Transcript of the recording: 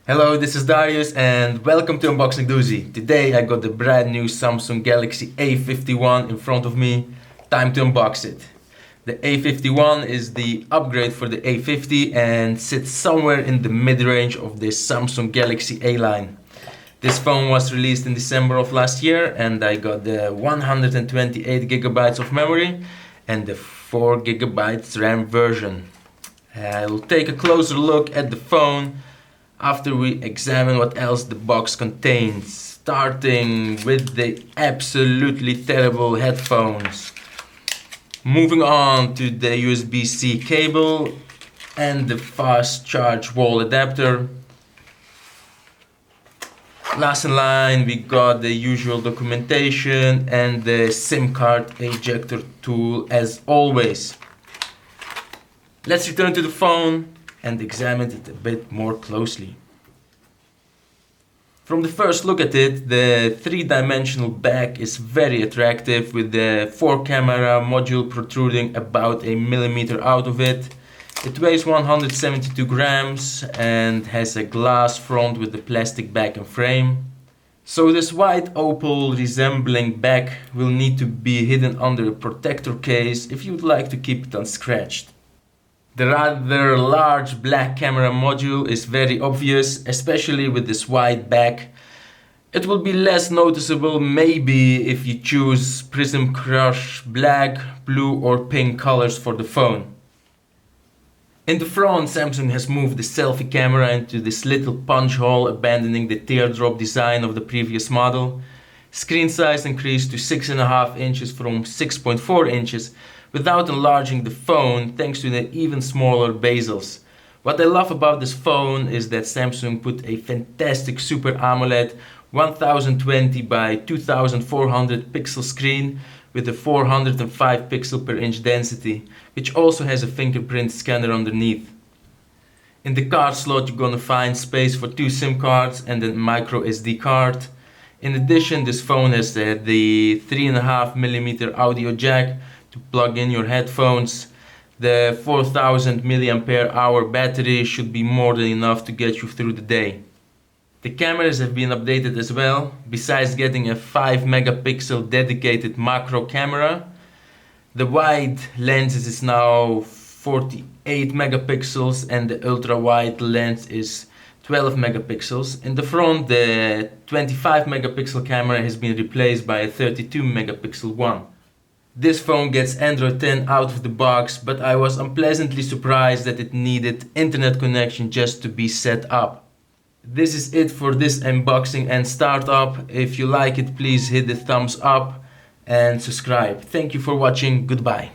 Hello, this is Darius and welcome to Unboxing Doozy. Today I got the brand new Samsung Galaxy A51 in front of me. Time to unbox it. The A51 is the upgrade for the A50 and sits somewhere in the mid-range of the Samsung Galaxy A line. This phone was released in December of last year and I got the 128GB of memory and the 4GB RAM version. I'll take a closer look at the phone after we examine what else the box contains, starting with the absolutely terrible headphones. Moving on to the USB-C cable and the fast charge wall adapter. Last in line we got the usual documentation and the SIM card ejector tool as always. Let's return to the phone and examine it a bit more closely. From the first look at it, the three-dimensional back is very attractive with the 4-camera module protruding about a millimeter out of it. It weighs 172 grams and has a glass front with the plastic back and frame. So this white opal resembling back will need to be hidden under a protector case if you would like to keep it unscratched. The rather large black camera module is very obvious, especially with this white back. It will be less noticeable maybe if you choose Prism Crush black, blue or pink colors for the phone. In the front, Samsung has moved the selfie camera into this little punch hole, abandoning the teardrop design of the previous model. Screen size increased to 6.5 inches from 6.4 inches. Without enlarging the phone thanks to the even smaller bezels. What I love about this phone is that Samsung put a fantastic Super AMOLED 1020 by 2400 pixel screen with a 405 pixel per inch density, which also has a fingerprint scanner underneath. In the card slot you're gonna find space for 2 SIM cards and a micro SD card. In addition, this phone has the 3.5mm audio jack to plug in your headphones. The 4000 mAh battery should be more than enough to get you through the day. The cameras have been updated as well. Besides getting a 5-megapixel dedicated macro camera, the wide lens is now 48 megapixels and the ultra wide lens is 12 megapixels. In the front, the 25 megapixel camera has been replaced by a 32 megapixel one. This phone gets Android 10 out of the box, but I was unpleasantly surprised that it needed internet connection just to be set up. This is it for this unboxing and startup. If you like it, please hit the thumbs up and subscribe. Thank you for watching. Goodbye.